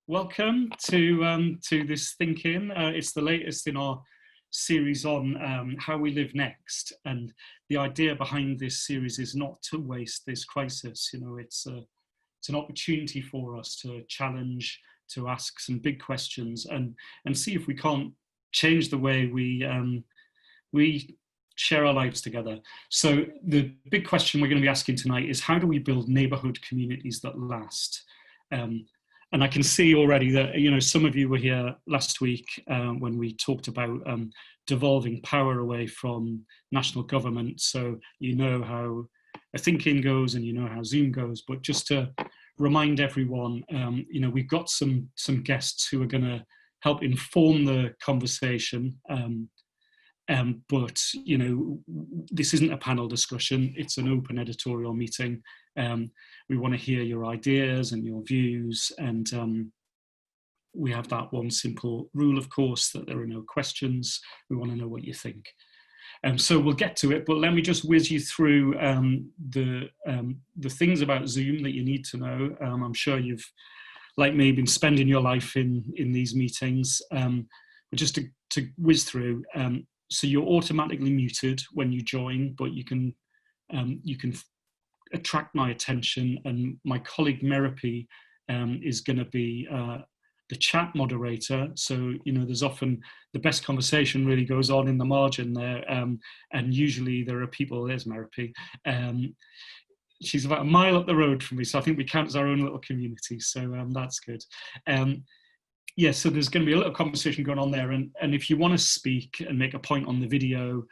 welcome to this thinking. It's the latest in our series on how we live next, and the idea behind this series is not to waste this crisis. You know, it's an opportunity for us to challenge, to ask some big questions, and see if we can't change the way we share our lives together. So the big question we're going to be asking tonight is, how do we build neighbourhood communities that last? And I can see already that, you know, some of you were here last week when we talked about devolving power away from national government. So you know how a thinking goes and you know how Zoom goes. But just to remind everyone, you know, we've got some guests who are going to help inform the conversation. But, you know, this isn't a panel discussion, it's an open editorial meeting. We want to hear your ideas and your views, and we have that one simple rule, of course, that there are no questions. We want to know what you think. So we'll get to it, but let me just whiz you through the things about Zoom that you need to know. I'm sure you've, like me, been spending your life in these meetings. But just to whiz through, so you're automatically muted when you join, but you can attract my attention, and my colleague Merapi is going to be the chat moderator. So, you know, there's often the best conversation really goes on in the margin there, and usually there are people. There's Merapi. She's about a mile up the road from me, so I think we count as our own little community. So that's good. Yeah, so there's going to be a little conversation going on there, and if you want to speak and make a point on the video,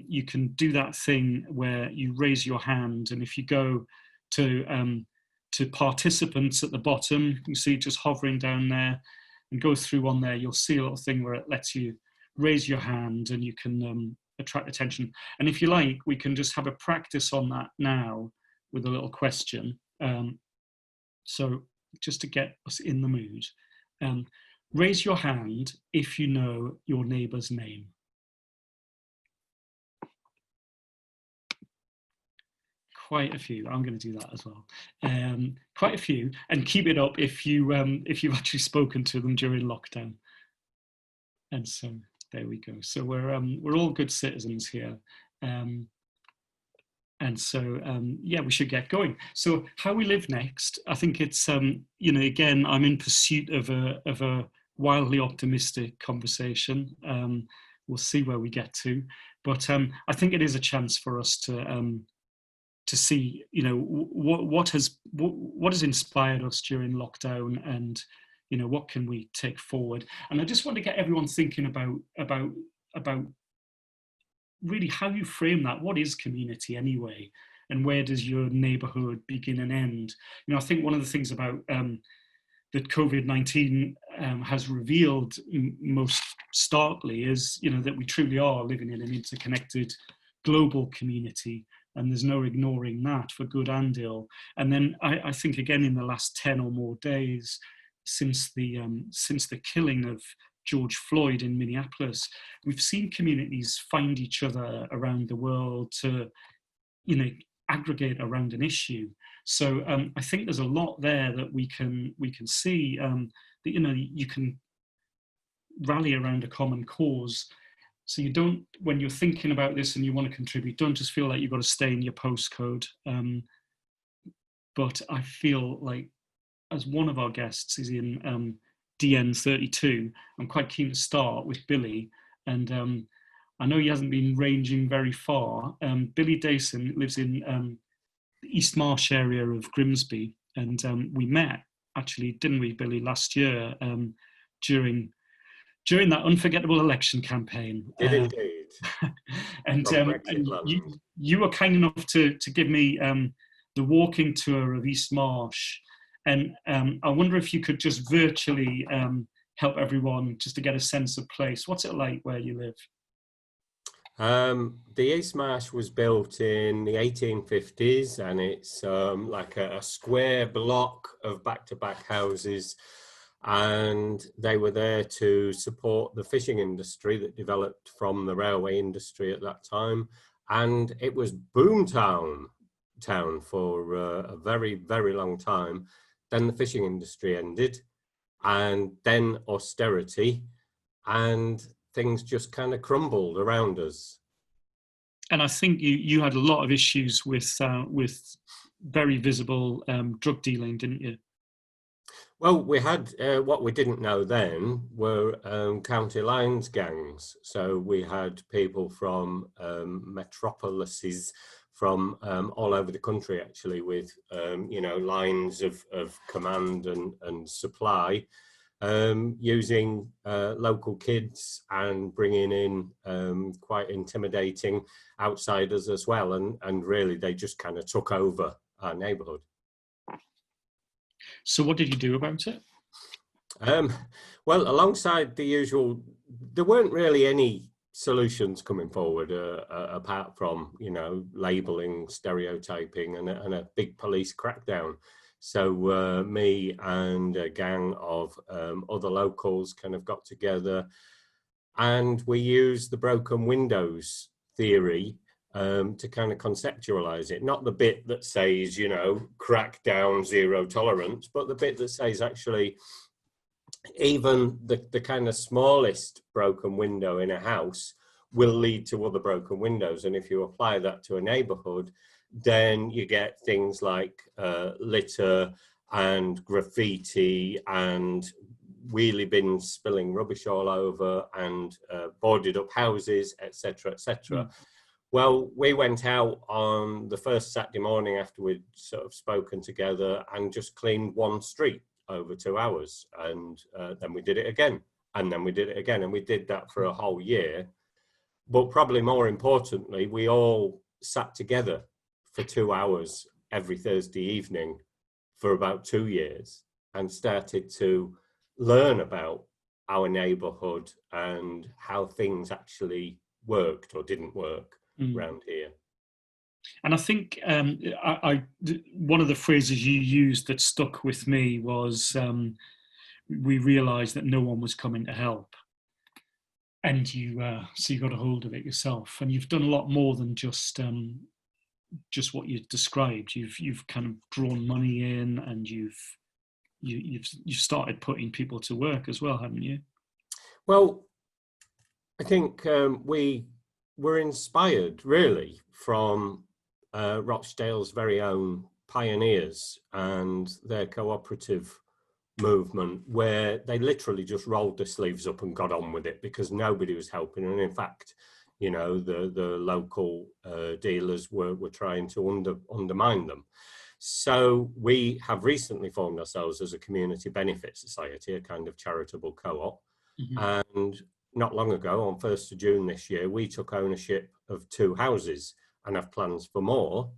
you can do that thing where you raise your hand, and if you go to participants at the bottom, you see just hovering down there, and go through on there, you'll see a little thing where it lets you raise your hand, and you can attract attention. And if you like, we can just have a practice on that now with a little question. So just to get us in the mood. Raise your hand if you know your neighbour's name. Quite a few. I'm going to do that as well. Quite a few, and keep it up if you've actually spoken to them during lockdown. And so there we go. So we're all good citizens here. And so, yeah, we should get going. So how we live next, I think it's, you know, again, I'm in pursuit of a wildly optimistic conversation. We'll see where we get to. But I think it is a chance for us to see, you know, what has inspired us during lockdown, and, you know, what can we take forward. And I just want to get everyone thinking about really how you frame that. What is community anyway, and where does your neighbourhood begin and end? You know, I think one of the things about that COVID-19 has revealed most starkly is, you know, that we truly are living in an interconnected global community, and there's no ignoring that for good and ill. And then I think again in the last 10 or more days since the killing of George Floyd in Minneapolis, we've seen communities find each other around the world to, you know, aggregate around an issue. So I think there's a lot there that we can see, that, you know, you can rally around a common cause. So you don't, when you're thinking about this and you want to contribute, don't just feel like you've got to stay in your postcode. But I feel like, as one of our guests is in DN32, I'm quite keen to start with Billy, and I know he hasn't been ranging very far. Billy Dasein lives in the East Marsh area of Grimsby, and we met, actually, didn't we, Billy, last year during that unforgettable election campaign. Did indeed. And you were kind enough to give me the walking tour of East Marsh. And I wonder if you could just virtually help everyone just to get a sense of place. What's it like where you live? The East Marsh was built in the 1850s, and it's like a square block of back-to-back houses, and they were there to support the fishing industry that developed from the railway industry at that time. And it was boomtown for a very, very long time. Then the fishing industry ended, and then austerity, and things just kind of crumbled around us. And I think you had a lot of issues with very visible drug dealing, didn't you? Well, we had what we didn't know then were county lines gangs. So we had people from metropolises from all over the country, actually, with lines of command and supply, using local kids and bringing in quite intimidating outsiders as well. And really, they just kind of took over our neighbourhood. So what did you do about it? Well, alongside the usual, there weren't really any solutions coming forward apart from, labelling, stereotyping and a big police crackdown. So me and a gang of other locals kind of got together, and we used the broken windows theory to kind of conceptualize it. Not the bit that says, crack down, zero tolerance, but the bit that says actually even the kind of smallest broken window in a house will lead to other broken windows. And if you apply that to a neighborhood, then you get things like litter and graffiti and wheelie bins spilling rubbish all over and boarded up houses, etc., etc. Well, we went out on the first Saturday morning after we'd sort of spoken together and just cleaned one street over 2 hours. And then we did it again. And then we did it again. And we did that for a whole year. But probably more importantly, we all sat together for 2 hours every Thursday evening for about 2 years and started to learn about our neighbourhood and how things actually worked or didn't work around here. And I think one of the phrases you used that stuck with me was we realised that no one was coming to help, and so you got a hold of it yourself, and you've done a lot more than just what you described. You've kind of drawn money in, and you've started putting people to work as well, haven't you? Well, I think we were inspired really from Rochdale's very own pioneers and their cooperative movement, where they literally just rolled their sleeves up and got on with it because nobody was helping. And in fact, the local dealers were trying to undermine them. So we have recently formed ourselves as a community benefit society, a kind of charitable co-op. And not long ago, on 1st of June this year, we took ownership of 2 houses and have plans for more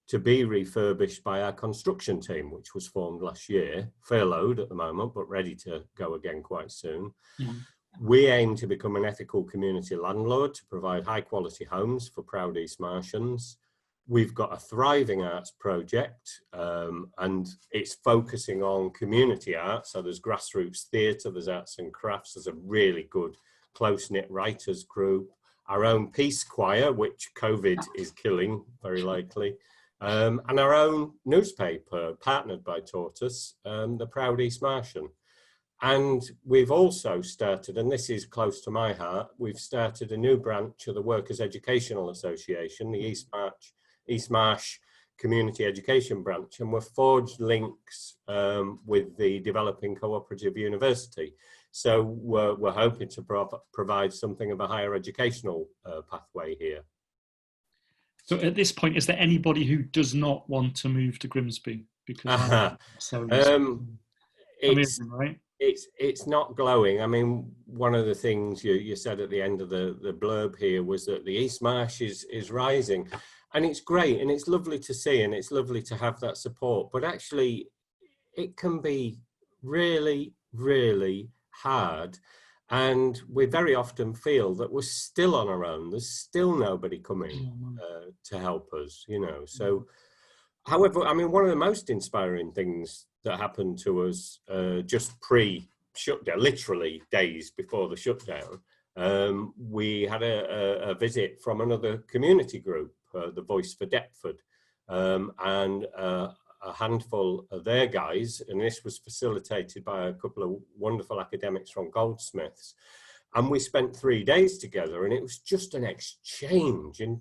to be refurbished by our construction team, which was formed last year, furloughed at the moment, but ready to go again quite soon. We aim to become an ethical community landlord to provide high quality homes for proud East Martians. We've got a thriving arts project, and it's focusing on community art. So there's grassroots theatre, there's arts and crafts, there's a really good close-knit writers group, our own peace choir, which COVID is killing, very likely, and our own newspaper, partnered by Tortoise, the Proud East Martian. And we've also started, and this is close to my heart, we've started a new branch of the Workers' Educational Association, the East Marsh Community Education Branch, and we've forged links with the developing cooperative university. So we're hoping to provide something of a higher educational pathway here. So at this point, is there anybody who does not want to move to Grimsby? Because amazing, right? It's not glowing. I mean, one of the things you said at the end of the blurb here was that the East Marsh is rising, and it's great and it's lovely to see and it's lovely to have that support. But actually, it can be really, really hard, and we very often feel that we're still on our own. There's still nobody coming to help us, So, however, I mean, one of the most inspiring things that happened to us just pre-shutdown, literally days before the shutdown, we had a visit from another community group, the Voice for Deptford, and a handful of their guys, and this was facilitated by a couple of wonderful academics from Goldsmiths. And we spent 3 days together, and it was just an exchange. And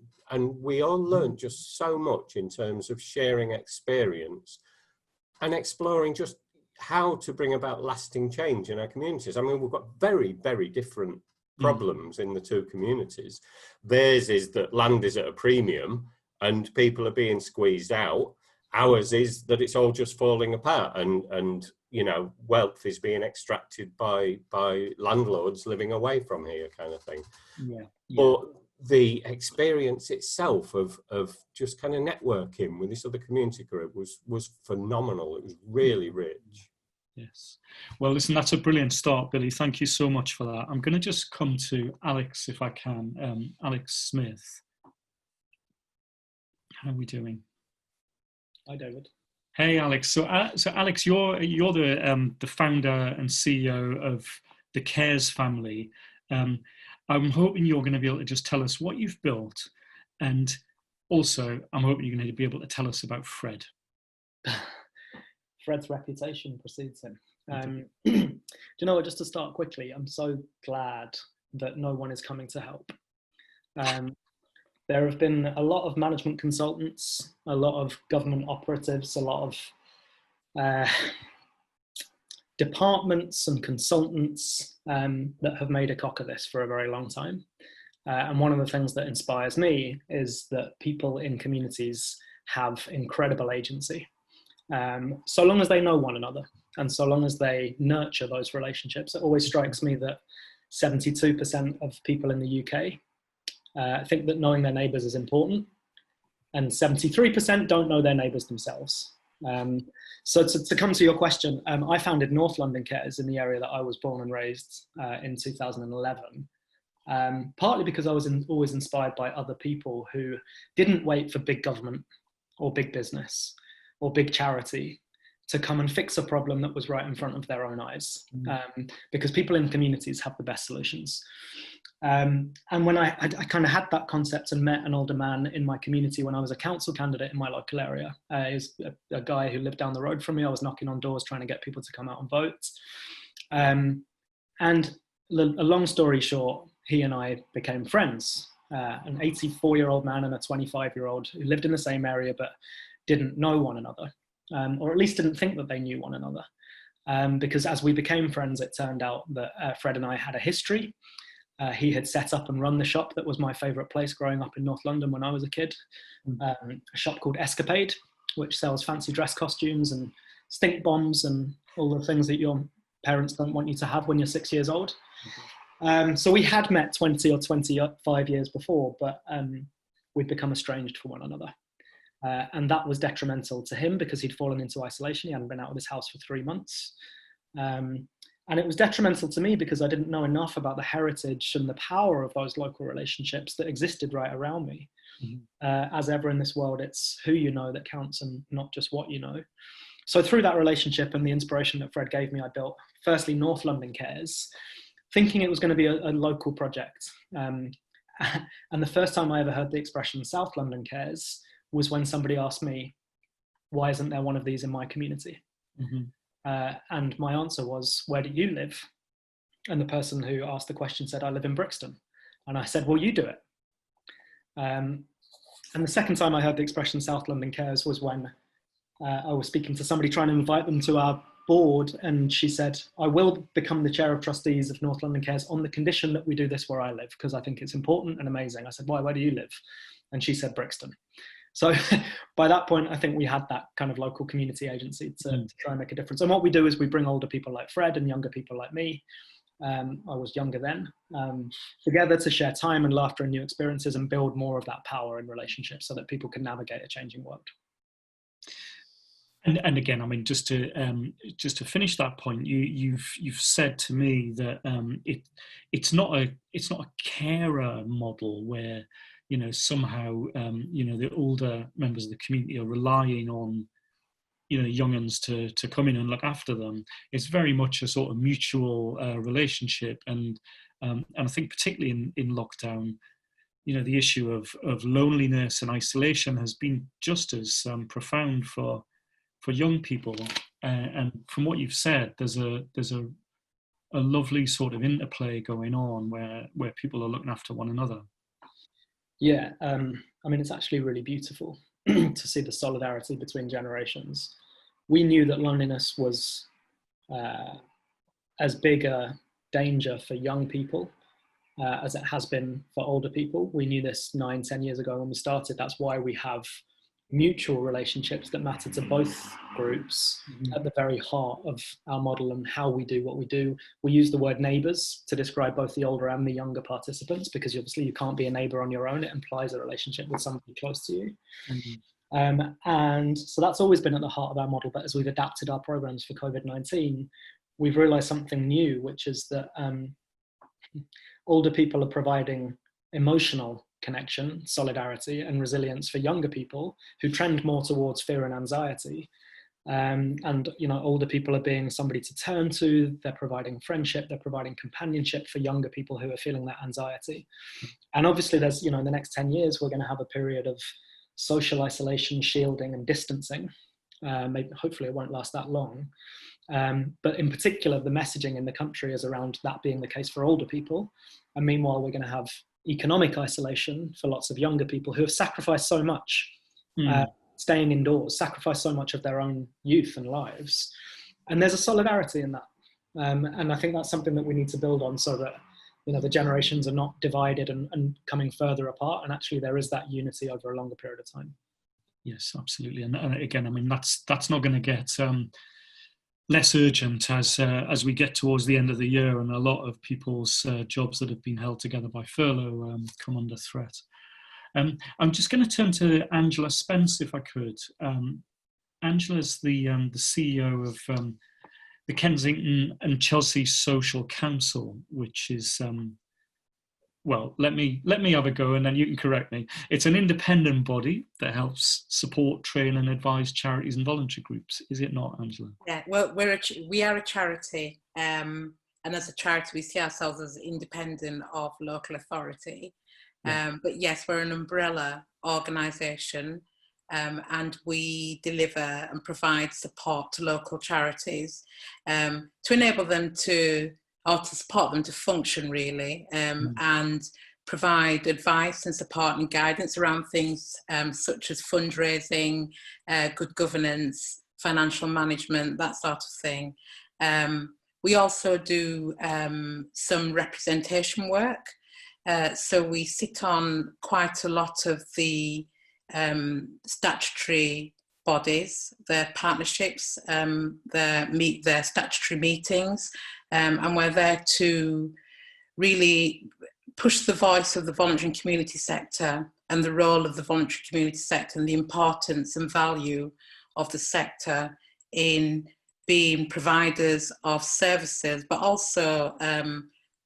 we all learned just so much in terms of sharing experience and exploring just how to bring about lasting change in our communities. I mean, we've got very, very different problems in the two communities. Theirs is that land is at a premium and people are being squeezed out. Ours is that it's all just falling apart, and you know, wealth is being extracted by landlords living away from here, kind of thing. Yeah. But the experience itself of just kind of networking with this other community group was phenomenal. It was really rich. Yes. Well, listen, that's a brilliant start, Billy. Thank you so much for that. I'm going to just come to Alex, if I can. Alex Smith. How are we doing? Hi, David. Hey, Alex. So Alex, you're the founder and CEO of the Cares family. I'm hoping you're going to be able to just tell us what you've built, and also I'm hoping you're going to be able to tell us about Fred. Fred's reputation precedes him. Do you know what, just to start quickly, I'm so glad that no one is coming to help. There have been a lot of management consultants, a lot of government operatives, a lot of departments and consultants that have made a cock of this for a very long time. And one of the things that inspires me is that people in communities have incredible agency. So long as they know one another and so long as they nurture those relationships. It always strikes me that 72% of people in the UK think that knowing their neighbours is important, and 73% don't know their neighbours themselves. So to come to your question, I founded North London Cares in the area that I was born and raised in 2011. Partly because I was always inspired by other people who didn't wait for big government or big business or big charity to come and fix a problem that was right in front of their own eyes, because people in communities have the best solutions. And when I kind of had that concept and met an older man in my community when I was a council candidate in my local area. He was a guy who lived down the road from me. I was knocking on doors trying to get people to come out and vote. And a long story short, he and I became friends. An 84-year-old man and a 25-year-old who lived in the same area but didn't know one another, or at least didn't think that they knew one another. Because as we became friends, it turned out that Fred and I had a history. He had set up and run the shop that was my favourite place growing up in North London when I was a kid, a shop called Escapade, which sells fancy dress costumes and stink bombs and all the things that your parents don't want you to have when you're 6 years old. So we had met 20 or 25 years before, but we'd become estranged from one another. And that was detrimental to him because he'd fallen into isolation. He hadn't been out of his house for 3 months. And it was detrimental to me because I didn't know enough about the heritage and the power of those local relationships that existed right around me. As ever in this world, it's who you know that counts and not just what you know. So through that relationship and the inspiration that Fred gave me, I built firstly North London Cares, thinking it was going to be a local project. And the first time I ever heard the expression South London Cares was when somebody asked me, why isn't there one of these in my community? And my answer was, where do you live? And the person who asked the question said, I live in Brixton. And I said, well, you do it. And the second time I heard the expression South London Cares was when I was speaking to somebody trying to invite them to our board. And she said, I will become the chair of trustees of North London Cares on the condition that we do this where I live, because I think it's important and amazing. I said, why, where do you live? And she said, Brixton. So by that point, I think we had that kind of local community agency to try and make a difference. And what we do is we bring older people like Fred and younger people like me. I was younger then, together to share time and laughter and new experiences and build more of that power in relationships so that people can navigate a changing world. And again, I mean, just to finish that point, you've said to me that it's not a carer model where, you know, somehow, you know, the older members of the community are relying on, you know, young'uns to come in and look after them. It's very much a sort of mutual relationship. And I think particularly in lockdown, you know, the issue of loneliness and isolation has been just as profound for young people. And from what you've said, there's a lovely sort of interplay going on where people are looking after one another. Yeah, I mean, it's actually really beautiful to see the solidarity between generations. We knew that loneliness was as big a danger for young people as it has been for older people. We knew this 9-10 years ago when we started. That's why we have mutual relationships that matter to both groups at the very heart of our model and how we do what we do. We use the word neighbours to describe both the older and the younger participants, because obviously you can't be a neighbour on your own. It implies a relationship with somebody close to you. And so that's always been at the heart of our model. But as we've adapted our programs for COVID-19, we've realised something new, which is that older people are providing emotional connection, solidarity, and resilience for younger people who trend more towards fear and anxiety. And older people are being somebody to turn to. They're providing friendship, they're providing companionship for younger people who are feeling that anxiety. And obviously there's, in the next 10 years, we're going to have a period of social isolation, shielding, and distancing. Hopefully it won't last that long. But in particular, the messaging in the country is around that being the case for older people. And meanwhile, we're going to have economic isolation for lots of younger people who have sacrificed so much, staying indoors, sacrificed so much of their own youth and lives. And there's a solidarity in that. And I think that's something that we need to build on, so that the generations are not divided and coming further apart. And actually there is that unity over a longer period of time. Yes, absolutely. And again, I mean, that's not going to get less urgent as we get towards the end of the year, and a lot of people's jobs that have been held together by furlough come under threat. I'm just going to turn to Angela Spence, if I could. Angela's the CEO of the Kensington and Chelsea Social Council, which is well, let me have a go and then you can correct me. It's an independent body that helps support, train and advise charities and voluntary groups. Is it not, Angela? Yeah, well, we are a charity, and as a charity we see ourselves as independent of local authority. Yeah. But yes, we're an umbrella organisation, and we deliver and provide support to local charities to enable them to support them to function, really, and provide advice and support and guidance around things such as fundraising, good governance, financial management, that sort of thing. We also do some representation work. So we sit on quite a lot of the statutory bodies, their partnerships, their statutory meetings, and we're there to really push the voice of the voluntary and community sector and the role of the voluntary community sector and the importance and value of the sector in being providers of services, but also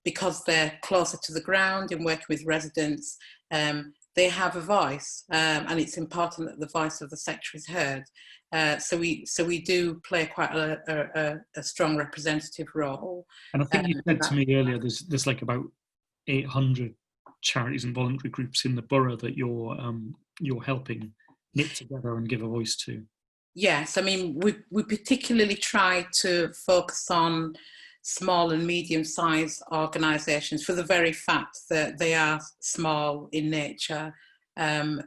because they're closer to the ground in working with residents, they have a voice, and it's important that the voice of the sector is heard. So we do play quite a strong representative role. And I think you said to me earlier, there's like about 800 charities and voluntary groups in the borough that you're helping knit together and give a voice to. Yes, I mean we particularly try to focus on small and medium-sized organisations for the very fact that they are small in nature, and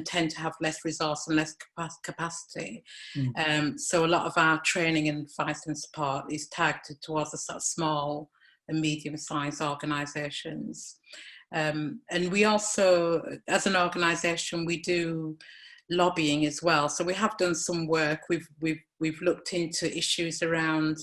tend to have less resource and less capacity. So a lot of our training and advice and support is targeted towards the sort of small and medium-sized organisations. And we also, as an organisation, we do lobbying as well. So we have done some work. We've looked into issues around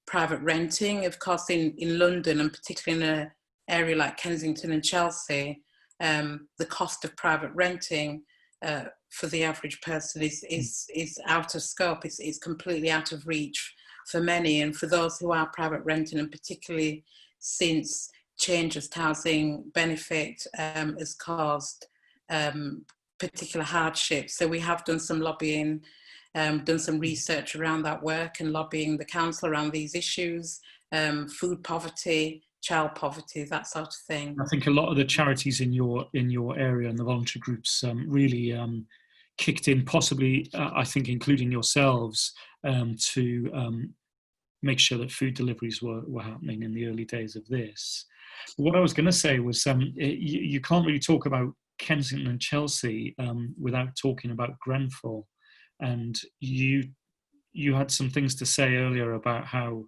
private renting. Of course, in London, and particularly in an area like Kensington and Chelsea, the cost of private renting for the average person is out of scope. It's completely out of reach for many, and for those who are private renting, and particularly since changes to housing benefit has caused particular hardships. So we have done some lobbying, done some research around that work and lobbying the council around these issues, food poverty, child poverty, that sort of thing. I think a lot of the charities in your area and the voluntary groups really kicked in, possibly, I think, including yourselves, to make sure that food deliveries were happening in the early days of this. What I was going to say was, you can't really talk about Kensington and Chelsea without talking about Grenfell, and you had some things to say earlier about how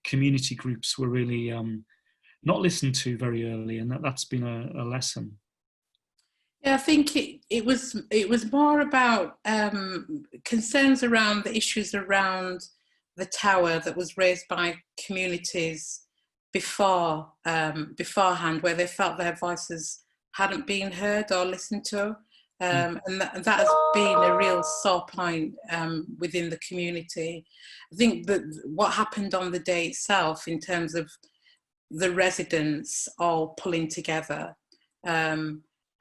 community groups were really not listened to very early, and that's been a lesson. Yeah, I think it was more about concerns around the issues around the tower that was raised by communities beforehand, where they felt their voices hadn't been heard or listened to, and that has been a real sore point within the community. I think that what happened on the day itself, in terms of the residents all pulling together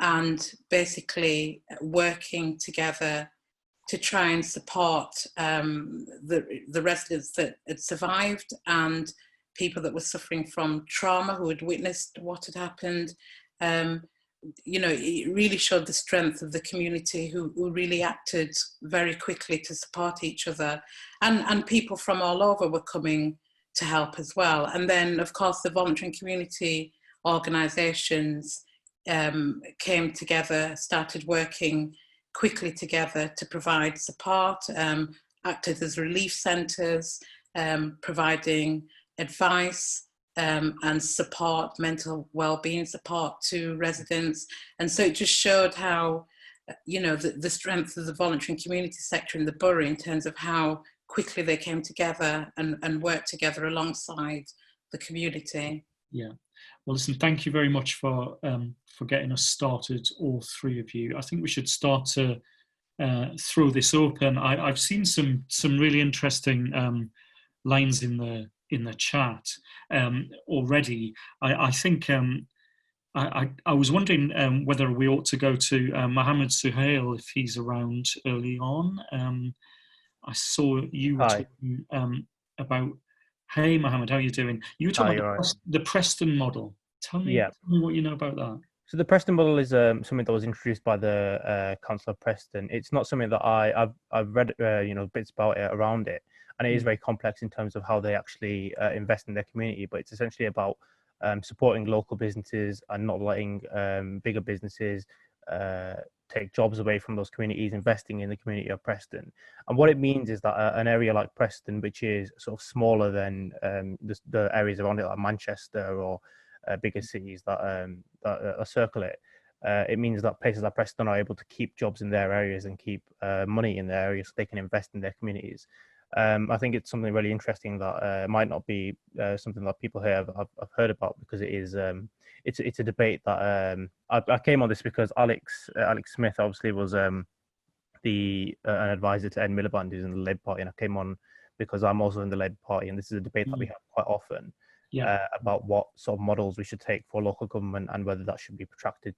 and basically working together to try and support the residents that had survived and people that were suffering from trauma, who had witnessed what had happened. You know, it really showed the strength of the community, who really acted very quickly to support each other. And people from all over were coming to help as well. And then, of course, the voluntary and community organisations came together, started working quickly together to provide support, acted as relief centres, providing advice and support, mental well-being support to residents. And so it just showed how, you know, the strength of the voluntary and community sector in the borough, in terms of how quickly they came together and worked together alongside the community. Yeah. Well, listen, thank you very much for getting us started, all three of you. I think we should start to throw this open. I've seen some really interesting lines in the chat already. I think I was wondering whether we ought to go to Mohammed Suhail, if he's around early on. I saw you were talking about. Hey, Mohammed, how are you doing? You were talking about the Preston model. Tell me what you know about that. So the Preston model is something that was introduced by the Council of Preston. It's not something that I've read bits about it around it, and it is very complex in terms of how they actually invest in their community. But it's essentially about supporting local businesses and not letting bigger businesses take jobs away from those communities, investing in the community of Preston. And what it means is that an area like Preston, which is sort of smaller than the areas around it, like Manchester or bigger cities that circle it, it means that places like Preston are able to keep jobs in their areas and keep money in their areas, so they can invest in their communities. I think it's something really interesting that might not be something that people here have heard about, because it is it's a debate that I came on this because Alex Smith obviously was an advisor to Ed Miliband, who's in the Labour Party, and I came on because I'm also in the Labour Party, and this is a debate that we have quite often. About what sort of models we should take for local government and whether that should be protracted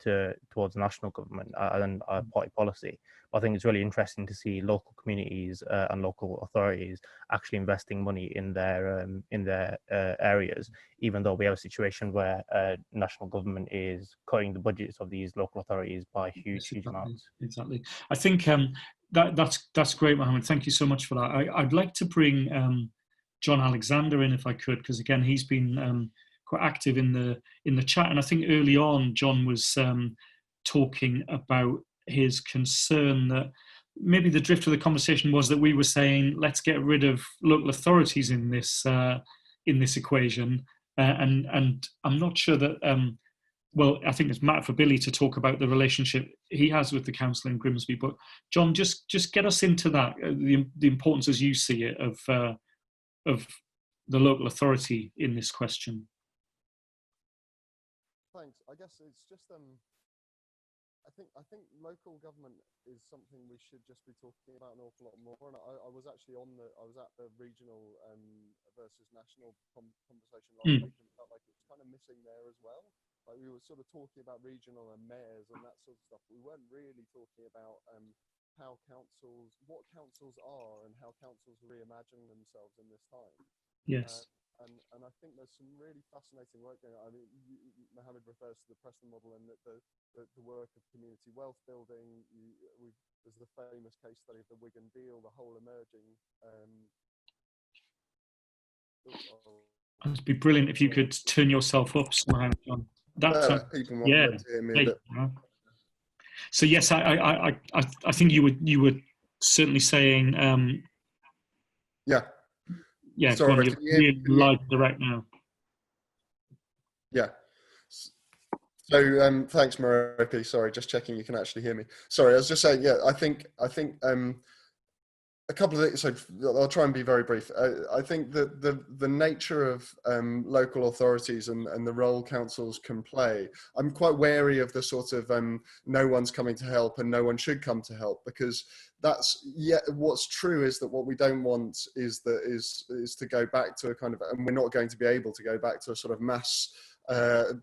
towards national government and party policy. But I think it's really interesting to see local communities and local authorities actually investing money in their areas, even though we have a situation where national government is cutting the budgets of these local authorities by huge amounts. Exactly. I think that's great, Mohammed. Thank you so much for that. I'd like to bring John Alexander in, if I could, because again he's been quite active in the chat, and I think early on John was talking about his concern that maybe the drift of the conversation was that we were saying let's get rid of local authorities in this equation, and I'm not sure that well, I think it's matter for Billy to talk about the relationship he has with the council in Grimsby, but John, just get us into that, the importance as you see it of the local authority in this question. Thanks. I guess it's just I think local government is something we should just be talking about an awful lot more. And I was actually I was at the regional versus national conversation last week, and it felt like it was kind of missing there as well. Like we were sort of talking about regional and mayors and that sort of stuff. We weren't really talking about what councils are and how councils reimagine themselves in this time. Yes. and I think there's some really fascinating work going on. I mean, Mohammed refers to the Preston model and the work of community wealth building. There's the famous case study of the Wigan deal, the whole emerging. It'd be brilliant if you could turn yourself up somehow, John. People might yeah. be able to hear me, but... So yes, I think you were certainly saying. Yeah. Yeah. Sorry, you're really live direct now. Yeah. So thanks, Maropi. Sorry, just checking you can actually hear me. Sorry, I was just saying. Yeah, I think a couple of things. So I'll try and be very brief. I think that the nature of local authorities and the role councils can play, I'm quite wary of the sort of no one's coming to help and no one should come to help, because what's true is that what we don't want is to go back to a kind of, and we're not going to be able to go back to a sort of mass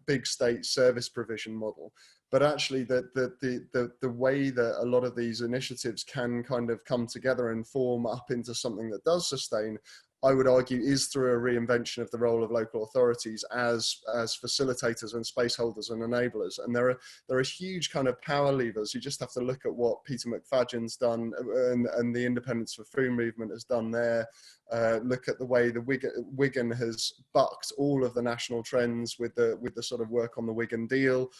big state service provision model. But actually the way that a lot of these initiatives can kind of come together and form up into something that does sustain, I would argue, is through a reinvention of the role of local authorities as facilitators and space holders and enablers. And there are huge kind of power levers. You just have to look at what Peter McFadden's done and the Independence for Free movement has done there. Look at the way the Wigan has bucked all of the national trends with the sort of work on the Wigan deal.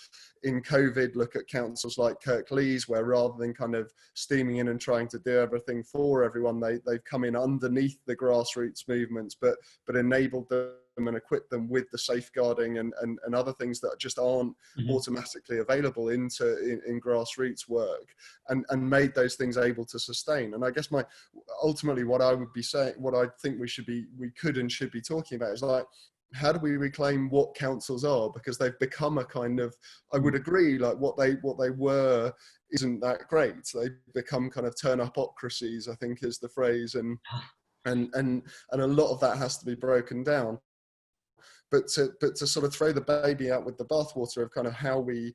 In COVID, look at councils like Kirklees, where rather than kind of steaming in and trying to do everything for everyone, they've come in underneath the grassroots movements, but enabled them and equip them with the safeguarding and other things that just aren't automatically available in grassroots work, and made those things able to sustain. And I guess ultimately what I would be saying, what I think we could and should be talking about is like, how do we reclaim what councils are? Because they've become a kind of, I would agree, like what they were isn't that great. They've become kind of turn-upocracies, I think is the phrase, and a lot of that has to be broken down. But to sort of throw the baby out with the bathwater of kind of how we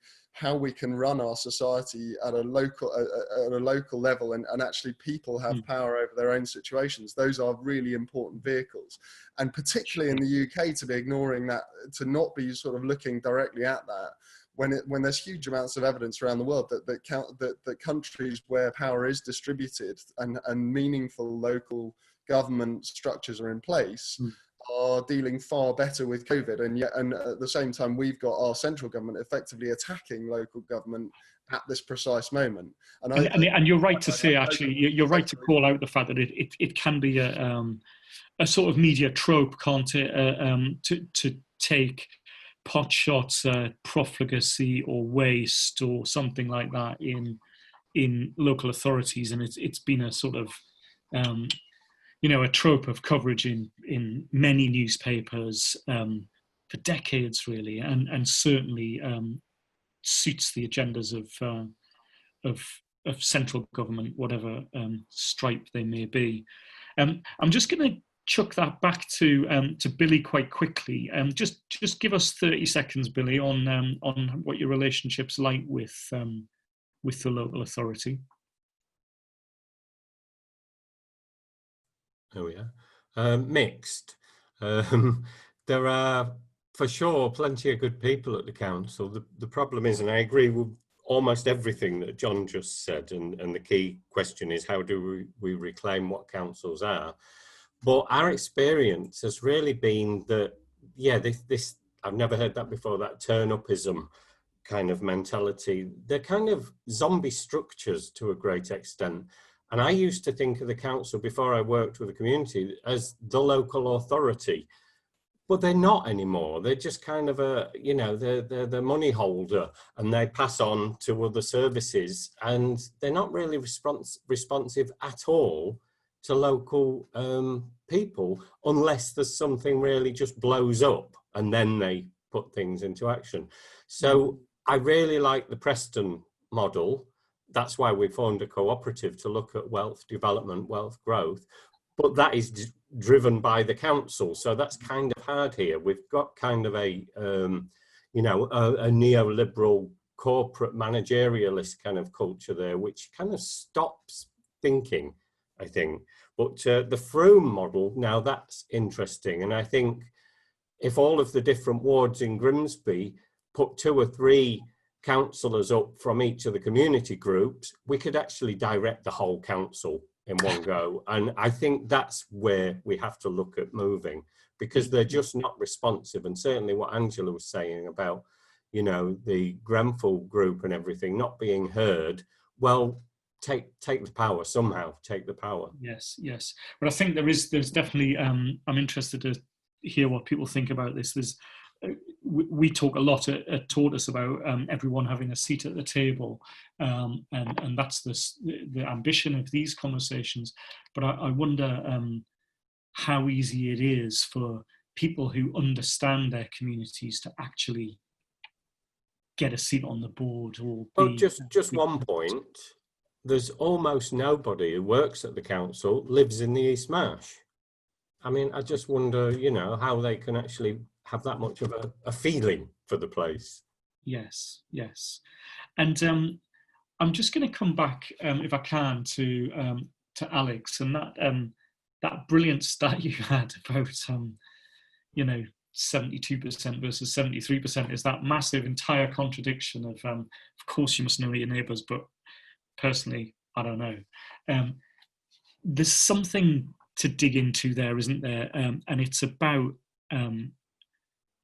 can run our society at a local level, and actually people have power over their own situations. Those are really important vehicles, and particularly in the UK, to be ignoring that, to not be sort of looking directly at that, when there's huge amounts of evidence around the world that countries where power is distributed and meaningful local government structures are in place are dealing far better with COVID, and at the same time we've got our central government effectively attacking local government at this precise moment. And you're right to say, actually, you're right to call out the fact that it can be a sort of media trope, can't it, to take pot shots at profligacy or waste or something like that in local authorities, and it's been a sort of a trope of coverage in many newspapers for decades, really, and certainly suits the agendas of central government, whatever stripe they may be. I'm just going to chuck that back to Billy quite quickly. Just give us 30 seconds, Billy, on what your relationship's like with the local authority. Oh yeah, mixed. There are for sure plenty of good people at the council. The problem is, and I agree with almost everything that John just said, and the key question is, how do we reclaim what councils are? But our experience has really been that, yeah, this I've never heard that before, that turn-upism kind of mentality. They're kind of zombie structures to a great extent. And I used to think of the council, before I worked with the community, as the local authority, but they're not anymore. They're just kind of they're the money holder, and they pass on to other services, and they're not really responsive at all to local people, unless there's something really just blows up, and then they put things into action. So I really like the Preston model. That's why we formed a cooperative to look at wealth development, wealth growth, but that is driven by the council. So that's kind of hard here. We've got kind of a neoliberal corporate managerialist kind of culture there, which kind of stops thinking, I think. But the Froome model, now that's interesting. And I think if all of the different wards in Grimsby put 2 or 3 councillors up from each of the community groups, we could actually direct the whole council in one go. And I think that's where we have to look at moving, because they're just not responsive. And certainly what Angela was saying about, you know, the Grenfell group and everything not being heard, well, take the power somehow, take the power. Yes, yes. But I think there's definitely, I'm interested to hear what people think about this. We talk a lot at Tortoise about everyone having a seat at the table, and that's the ambition of these conversations. But I wonder how easy it is for people who understand their communities to actually get a seat on the board. Or just one point. There's almost nobody who works at the council lives in the East Marsh. I mean, I just wonder, you know, how they can actually have that much of a feeling for the place. Yes, yes. And I'm just going to come back, if I can, to Alex, and that brilliant stat you had about, you know, 72% versus 73% is that massive entire contradiction of course you must know your neighbours, but personally, I don't know. There's something to dig into there, isn't there? And it's about,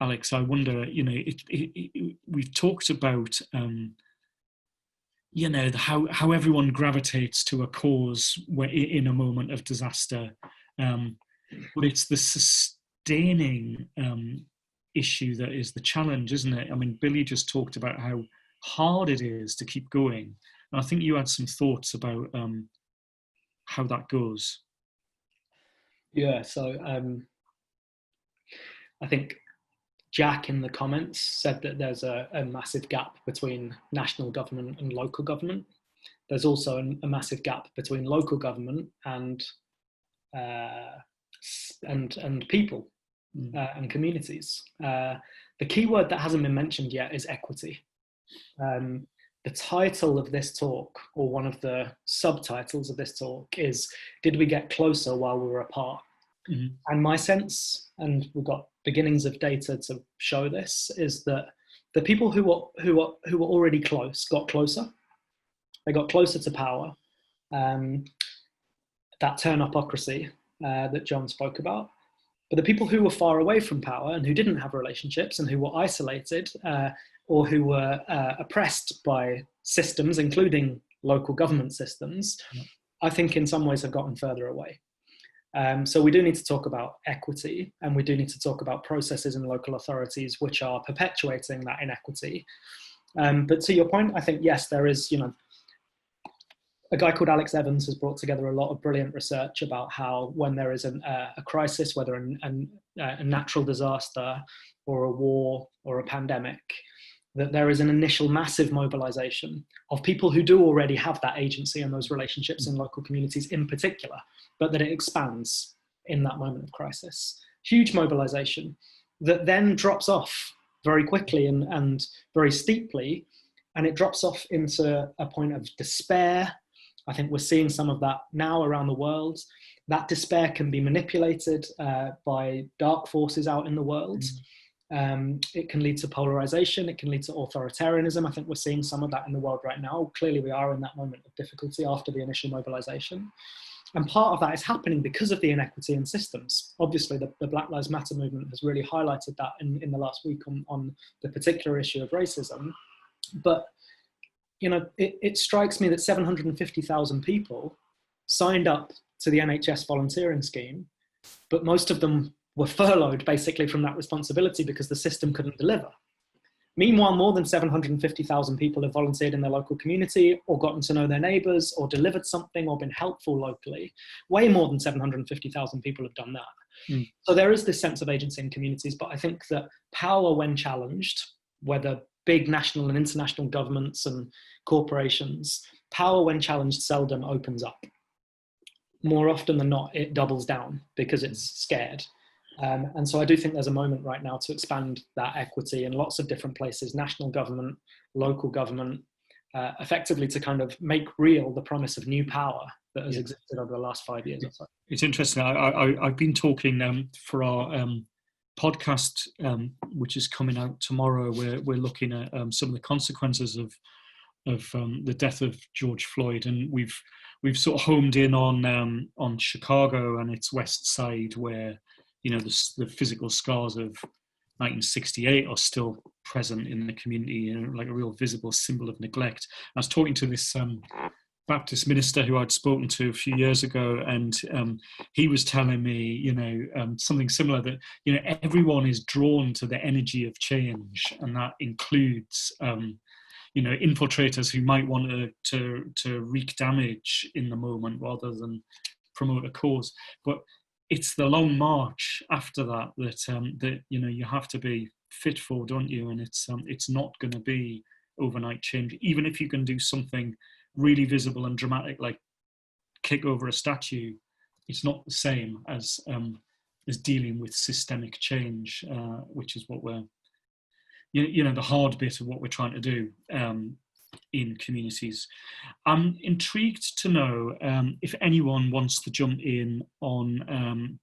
Alex, I wonder, you know, we've talked about, you know, how everyone gravitates to a cause in a moment of disaster, but it's the sustaining issue that is the challenge, isn't it? I mean, Billy just talked about how hard it is to keep going. And I think you had some thoughts about how that goes. Yeah, so I think Jack in the comments said that there's a massive gap between national government and local government. There's also a massive gap between local government and people and communities. The key word that hasn't been mentioned yet is equity. The title of this talk, or one of the subtitles of this talk, is "Did we get closer while we were apart?" Mm-hmm. And my sense, and we've got beginnings of data to show this, is that the people who were already close got closer. They got closer to power. That turn-upocracy that John spoke about. But the people who were far away from power and who didn't have relationships and who were isolated or who were oppressed by systems, including local government systems, I think in some ways have gotten further away. So we do need to talk about equity, and we do need to talk about processes in local authorities which are perpetuating that inequity. But to your point, I think, yes, there is, you know, a guy called Alex Evans has brought together a lot of brilliant research about how when there is a crisis, whether a natural disaster or a war or a pandemic, that there is an initial massive mobilization of people who do already have that agency and those relationships in local communities in particular, but that it expands in that moment of crisis. Huge mobilization that then drops off very quickly and very steeply, and it drops off into a point of despair. I think we're seeing some of that now around the world. That despair can be manipulated by dark forces out in the world. It can lead to polarization. It can lead to authoritarianism. I think we're seeing some of that in the world right now. Clearly, we are in that moment of difficulty after the initial mobilization. And part of that is happening because of the inequity in systems. Obviously, the Black Lives Matter movement has really highlighted that in the last week on the particular issue of racism. But you know, it strikes me that 750,000 people signed up to the NHS volunteering scheme, but most of them were furloughed basically from that responsibility because the system couldn't deliver. Meanwhile, more than 750,000 people have volunteered in their local community or gotten to know their neighbours or delivered something or been helpful locally. Way more than 750,000 people have done that. So there is this sense of agency in communities, but I think that power when challenged, whether big national and international governments and corporations, power when challenged seldom opens up. More often than not, it doubles down because it's scared. And so I do think there's a moment right now to expand that equity in lots of different places, national government, local government, effectively to kind of make real the promise of new power that has existed over the last 5 years or so. It's interesting. I've been talking for our podcast, which is coming out tomorrow. We're looking at some of the consequences of the death of George Floyd, and we've sort of homed in on Chicago and its west side, where the physical scars of 1968 are still present in the community, like a real visible symbol of neglect. I was talking to this Baptist minister who I'd spoken to a few years ago, and he was telling me, something similar, that everyone is drawn to the energy of change, and that includes infiltrators who might want to wreak damage in the moment rather than promote a cause. But it's the long march after that that you have to be fit for, don't you? And it's not going to be overnight change, even if you can do something really visible and dramatic, like kick over a statue. It's not the same as dealing with systemic change, which is what we're the hard bit of what we're trying to do in communities. I'm intrigued to know if anyone wants to jump in on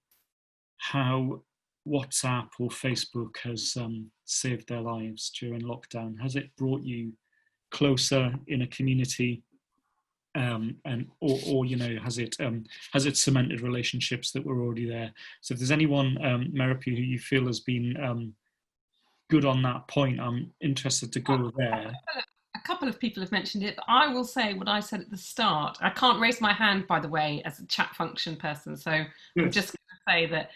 how WhatsApp or Facebook has saved their lives during lockdown. Has it brought you closer in a community, or has it cemented relationships that were already there? So if there's anyone, Merapi, who you feel has been good on that point, I'm interested to go there. A couple of people have mentioned it, but I will say what I said at the start. I can't raise my hand, by the way, as a chat function person, so I'm just going to say that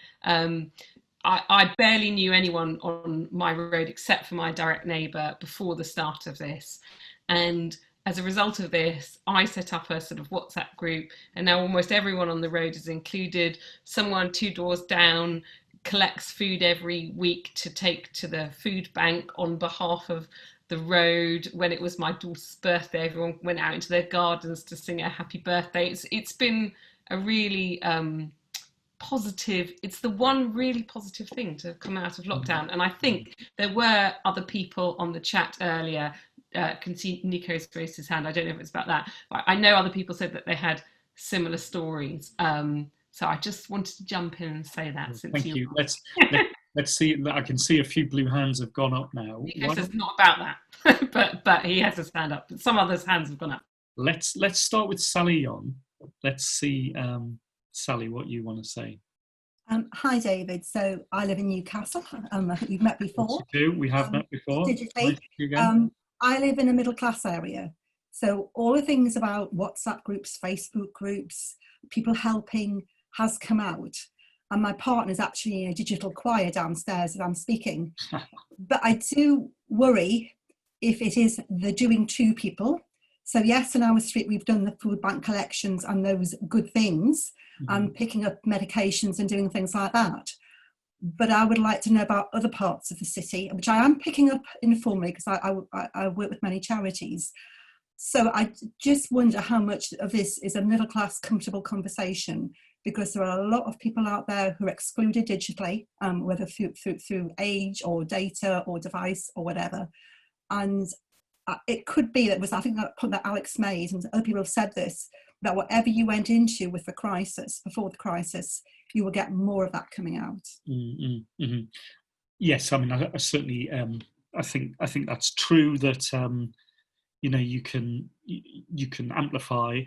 I barely knew anyone on my road except for my direct neighbour before the start of this, and as a result of this, I set up a sort of WhatsApp group, and now almost everyone on the road is included. Someone 2 doors down collects food every week to take to the food bank on behalf of the road. When it was my daughter's birthday, everyone went out into their gardens to sing her happy birthday. It's been a really positive, it's the one really positive thing to come out of lockdown. And I think there were other people on the chat earlier, can see Nico's raised his hand, I don't know if it's about that, but I know other people said that they had similar stories. So I just wanted to jump in and say that. Thank you. Let's see. I can see a few blue hands have gone up now. It's not about that, but he has his hand up. But some others' hands have gone up. Let's start with Sally on. Let's see, Sally, what you want to say. Hi, David. So I live in Newcastle. I think we've met before. Yes, you do. We have met before. Digitally. Nice. I live in a middle class area. So all the things about WhatsApp groups, Facebook groups, people helping has come out. And my partner's actually in a digital choir downstairs as I'm speaking. But I do worry if it is the doing to people. So yes, in our street, we've done the food bank collections and those good things, and picking up medications and doing things like that. But I would like to know about other parts of the city, which I am picking up informally because I work with many charities. So I just wonder how much of this is a middle class comfortable conversation, because there are a lot of people out there who are excluded digitally, whether through age or data or device or whatever. And it could be that I think that point that Alex made, and other people have said this, that whatever you went into with the crisis, before the crisis, you will get more of that coming out. Yes, I mean, I certainly, I think that's true that you can amplify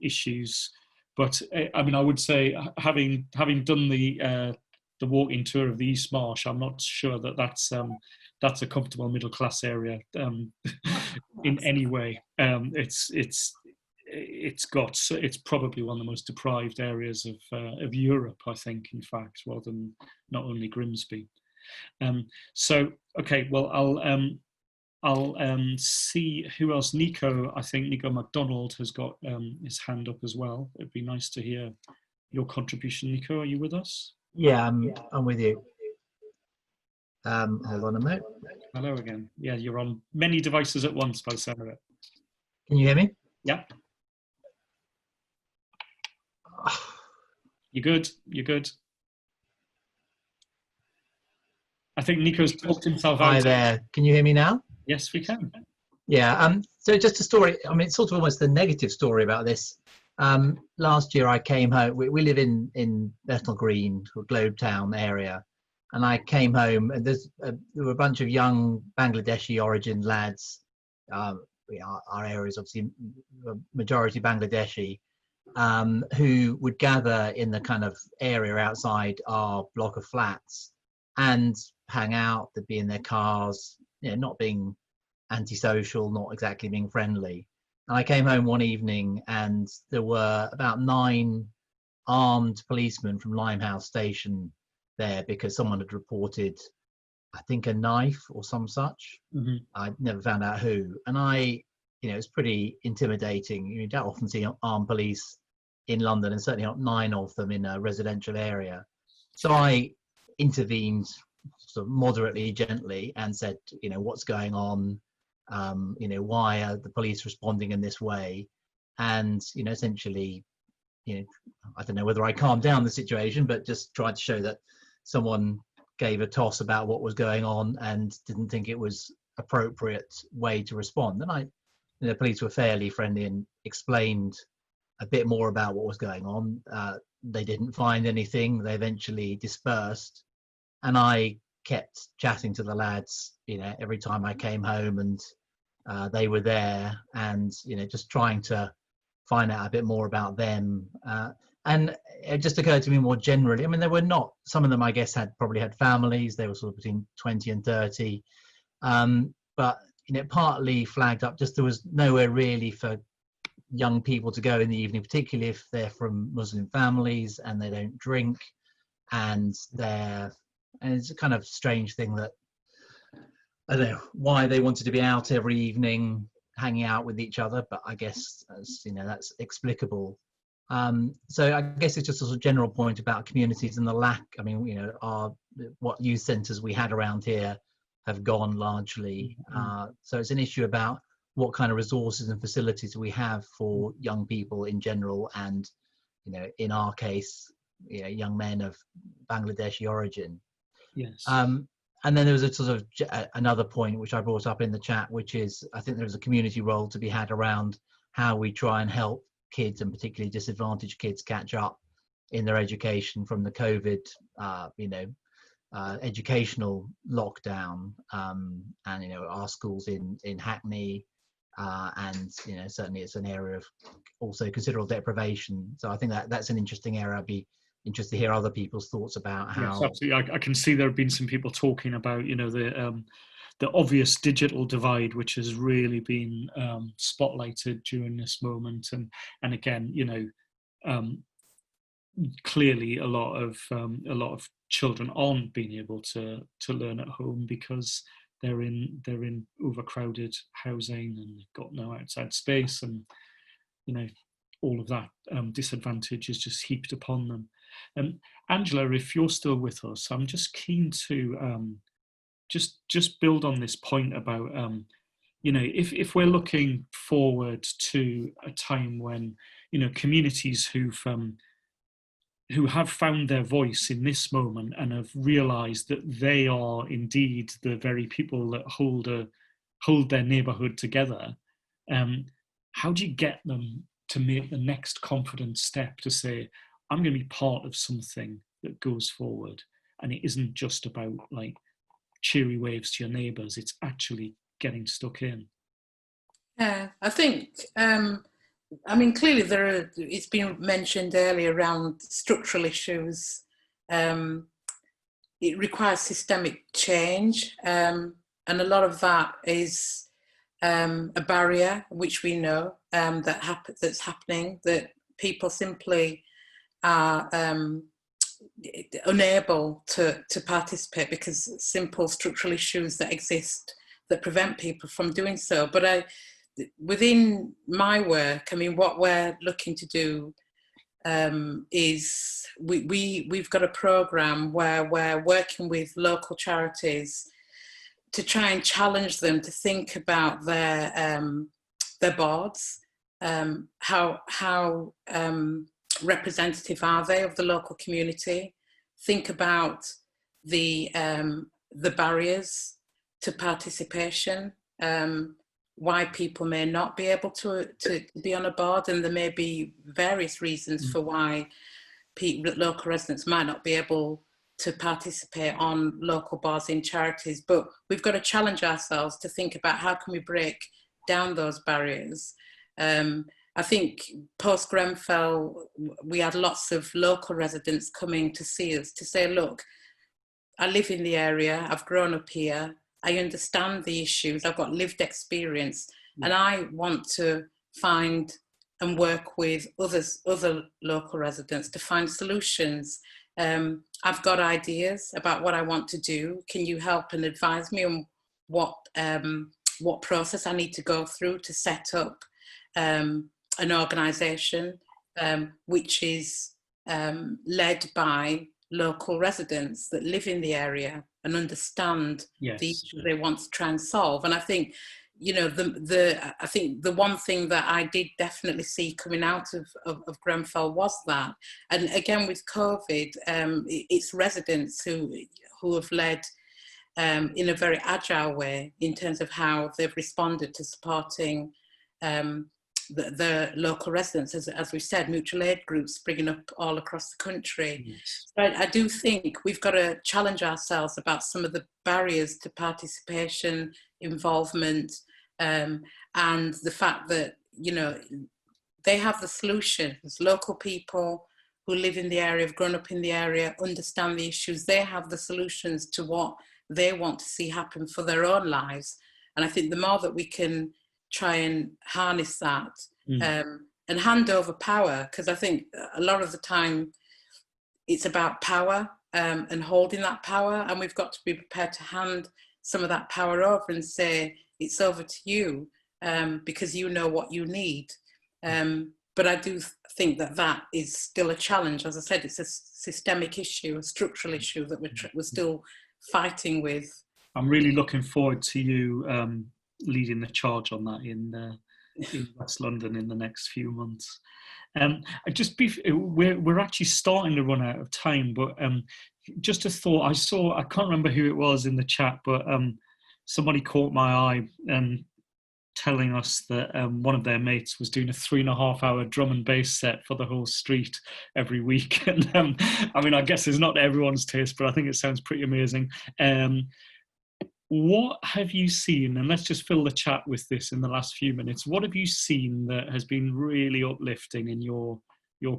issues, but I mean, I would say having done the walking tour of the East Marsh, I'm not sure that that's a comfortable middle class area in any way. It's probably one of the most deprived areas of Europe, I think, in fact, rather than not only Grimsby. So okay, well, I'll see who else. Nico, I think Nico MacDonald has got his hand up as well. It'd be nice to hear your contribution. Nico, are you with us? Yeah, I'm with you. Hold on a minute. Hello again. Yeah, you're on many devices at once by the sound of it. Can you hear me? Yeah. You're good. You're good. I think Nico's talked himself out. Hi there. Can you hear me now? Yes, we can. Yeah. So just a story. I mean, it's sort of almost the negative story about this. Last year I came home. We live in Bethnal Green, Globe Town area, and I came home, and there were a bunch of young Bangladeshi origin lads. Our area is obviously majority Bangladeshi, who would gather in the kind of area outside our block of flats and hang out. They'd be in their cars, not being antisocial, not exactly being friendly. And I came home one evening and there were about 9 armed policemen from Limehouse Station there because someone had reported, I think, a knife or some such. Mm-hmm. I never found out who. And it was pretty intimidating. You don't often see armed police in London, and certainly not 9 of them in a residential area. So I intervened sort of moderately, gently, and said, what's going on? Why are the police responding in this way? And, essentially, I don't know whether I calmed down the situation, but just tried to show that someone gave a toss about what was going on and didn't think it was appropriate way to respond. And the police were fairly friendly and explained a bit more about what was going on. They didn't find anything. They eventually dispersed, and I kept chatting to the lads, every time I came home, and they were there, and just trying to find out a bit more about them. And it just occurred to me more generally. I mean, there were not, some of them I guess probably had families. They were sort of between 20 and 30, but partly flagged up. Just there was nowhere really for young people to go in the evening, particularly if they're from Muslim families and they don't drink, and it's a kind of strange thing that I don't know why they wanted to be out every evening hanging out with each other, but I guess that's explicable. So I guess it's just a sort of general point about communities and the lack. I mean, what youth centres we had around here have gone largely. So it's an issue about what kind of resources and facilities we have for young people in general, and in our case, young men of Bangladeshi origin. Yes. And then there was a sort of another point which I brought up in the chat, which is I think there's a community role to be had around how we try and help kids, and particularly disadvantaged kids, catch up in their education from the COVID, educational lockdown. And our schools in Hackney, and certainly it's an area of also considerable deprivation. So I think that's an interesting area. I'd be interested to hear other people's thoughts about how. Yes, absolutely. I can see there have been some people talking about the obvious digital divide, which has really been spotlighted during this moment, and again, clearly a lot of children aren't being able to learn at home because they're in overcrowded housing and they've got no outside space, and all of that disadvantage is just heaped upon them. Angela, if you're still with us, I'm just keen to just build on this point about if we're looking forward to a time when communities who have found their voice in this moment and have realised that they are indeed the very people that hold their neighbourhood together, how do you get them to make the next confident step to say, I'm going to be part of something that goes forward, and it isn't just about like cheery waves to your neighbours, it's actually getting stuck in? Yeah, I think, clearly it's been mentioned earlier around structural issues. It requires systemic change, and a lot of that is a barrier, which we know that's happening, that people simply are unable to participate because simple structural issues that exist that prevent people from doing so. But within my work, what we're looking to do is we've got a programme where we're working with local charities to try and challenge them to think about their boards, how representative are they of the local community? Think about the barriers to participation. why people may not be able to be on a board, and there may be various reasons for why local residents might not be able to participate on local boards in charities. But we've got to challenge ourselves to think about how can we break down those barriers. I think post-Grenfell, we had lots of local residents coming to see us to say, look, I live in the area, I've grown up here, I understand the issues, I've got lived experience, and I want to find and work with other local residents to find solutions. I've got ideas about what I want to do. Can you help and advise me on what process I need to go through to set up an organisation which is led by local residents that live in the area and understand the issues they want to try and solve. And I think, you know, I think the one thing that I did definitely see coming out of Grenfell was that. And again, with COVID, it's residents who have led in a very agile way in terms of how they've responded to supporting the local residents, as we said, mutual aid groups springing up all across the country. Yes. But I do think we've got to challenge ourselves about some of the barriers to participation, involvement, and the fact that, you know, they have the solutions. Local people who live in the area, have grown up in the area, understand the issues. They have the solutions to what they want to see happen for their own lives. And I think the more that we can try and harness that and hand over power, because I think a lot of the time it's about power and holding that power, and we've got to be prepared to hand some of that power over and say, it's over to you because you know what you need. But I do think that is still a challenge. As I said, it's a systemic issue, a structural issue that we're still fighting with. I'm really looking forward to you leading the charge on that in West London in the next few months. We're actually starting to run out of time, but just a thought. I can't remember who it was in the chat, but somebody caught my eye telling us that one of their mates was doing a 3.5-hour drum and bass set for the whole street every week. And I mean, I guess it's not everyone's taste, but I think it sounds pretty amazing. What have you seen, and let's just fill the chat with this in the last few minutes, what have you seen that has been really uplifting in your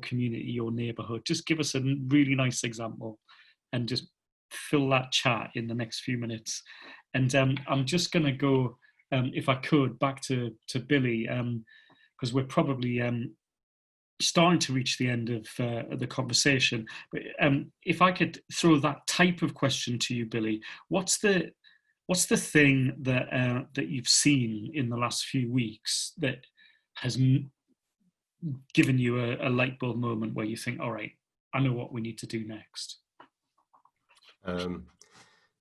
community, your neighbourhood? Just give us a really nice example and just fill that chat in the next few minutes. And I'm just going to go, if I could, back to Billy, because we're probably starting to reach the end of the conversation. But if I could throw that type of question to you, Billy, what's the thing that you've seen in the last few weeks that has given you a light bulb moment where you think, all right, I know what we need to do next?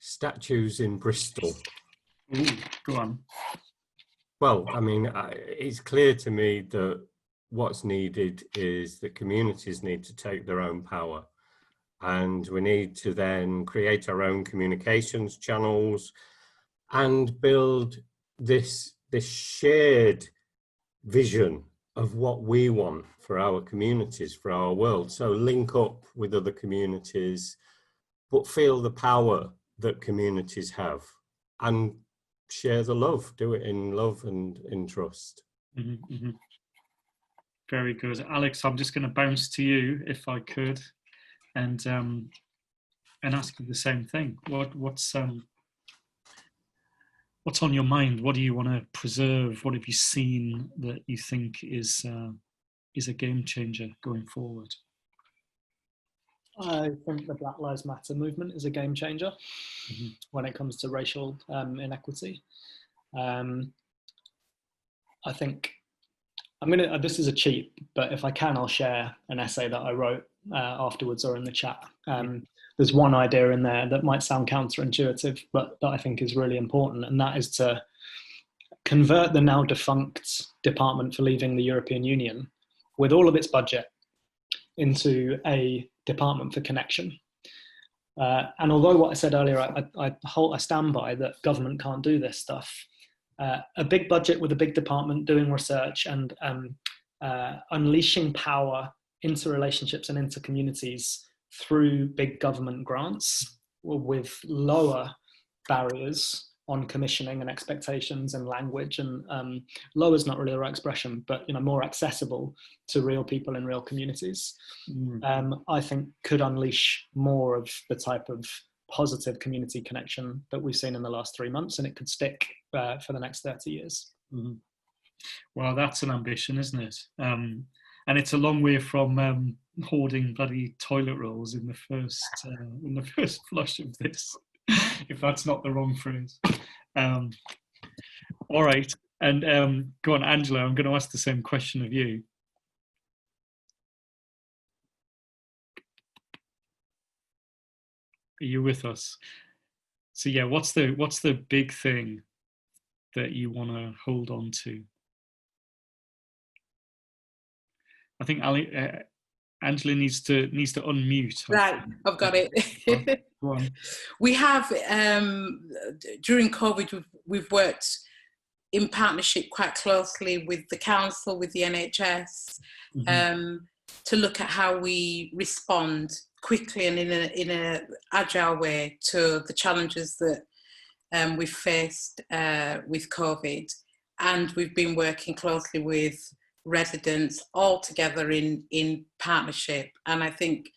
Statues in Bristol. Ooh, go on. Well, I mean, it's clear to me that what's needed is that communities need to take their own power, and we need to then create our own communications channels and build this shared vision of what we want for our communities, for our world. So link up with other communities, but feel the power that communities have, and share the love. Do it in love and in trust. Mm-hmm, mm-hmm. Very good. Alex, I'm just going to bounce to you, if I could, and ask you the same thing. What's on your mind? What do you want to preserve? What have you seen that you think is a game changer going forward? I think the Black Lives Matter movement is a game changer when it comes to racial inequity. I think this is a cheat, but if I can, I'll share an essay that I wrote afterwards or in the chat. There's one idea in there that might sound counterintuitive, but that I think is really important, and that is to convert the now defunct Department for Leaving the European Union, with all of its budget, into a Department for Connection. And although what I said earlier, I stand by that government can't do this stuff, a big budget with a big department doing research and unleashing power into relationships and into communities through big government grants with lower barriers on commissioning and expectations and language, and low is not really the right expression, but more accessible to real people in real communities. I think could unleash more of the type of positive community connection that we've seen in the last 3 months, and it could stick for the next 30 years. Well, that's an ambition, isn't it? And it's a long way from hoarding bloody toilet rolls in the first flush of this, if that's not the wrong phrase. All right, and go on, Angela. I'm going to ask the same question of you. Are you with us? So yeah, what's the big thing that you want to hold on to? I think Angela needs to unmute. Right, I've got it. Go on. We have, during COVID, we've worked in partnership quite closely with the council, with the NHS, to look at how we respond quickly and in a agile way to the challenges that we've faced with COVID. And we've been working closely with residents all together in partnership. And I think,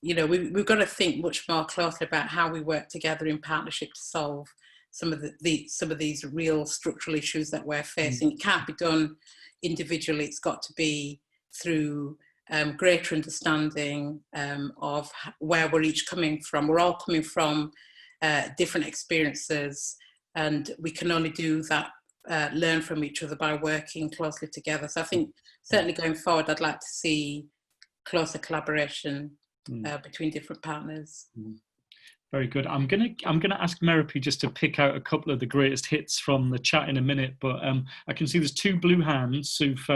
we've got to think much more closely about how we work together in partnership to solve some of these real structural issues that we're facing. It can't be done individually. It's got to be through greater understanding of where we're each coming from. We're all coming from different experiences, and we can only do that, learn from each other by working closely together. So I think certainly going forward, I'd like to see closer collaboration between different partners. Very good. I'm gonna ask Merope just to pick out a couple of the greatest hits from the chat in a minute, but I can see there's 2 blue hands who've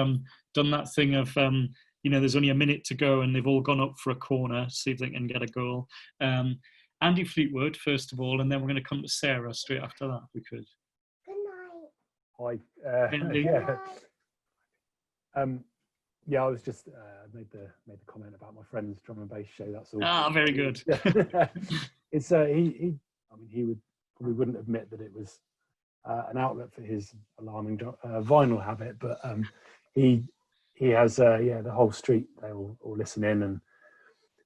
done that thing of there's only a minute to go and they've all gone up for a corner, see if they can get a goal. Andy Fleetwood first of all, and then we're going to come to Sarah straight after that, if we could. Hi. Andy. Yeah, I was just made the comment about my friend's drum and bass show. That's all. Ah, very good. It's he wouldn't admit that it was an outlet for his alarming vinyl habit, but he has the whole street. They all listen in and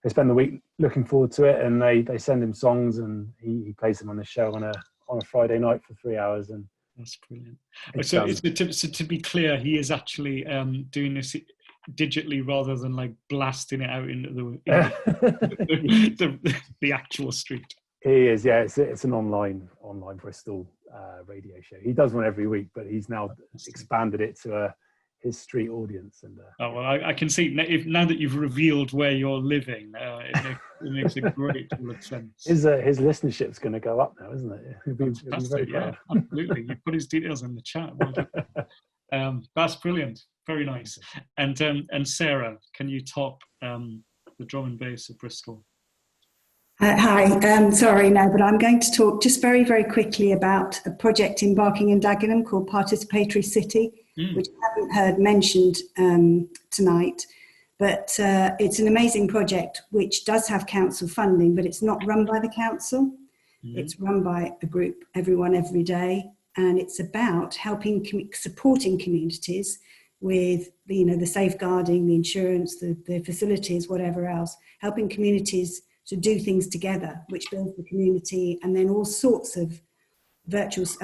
they spend the week looking forward to it, and they send him songs and he plays them on the show on a Friday night for 3 hours. And that's brilliant. So to be clear, he is actually doing this digitally rather than like blasting it out into the actual street. He is, yeah. It's an online Bristol radio show. He does one every week, but he's now expanded it to his street audience. And oh well, I can see now that you've revealed where you're living, it makes a great deal of sense. His listenership's going to go up now, isn't it? He'll be very proud. Absolutely. You put his details in the chat. Well, that's brilliant. Very nice. And Sarah, can you top the drum and bass of Bristol? Hi, sorry, no, but I'm going to talk just very, very quickly about a project in Barking and Dagenham called Participatory City, which I haven't heard mentioned tonight. But it's an amazing project which does have council funding, but it's not run by the council. It's run by a group, everyone, every day. And it's about supporting communities with the safeguarding, the insurance, the facilities, whatever else, helping communities to do things together, which builds the community, and then all sorts of virtuous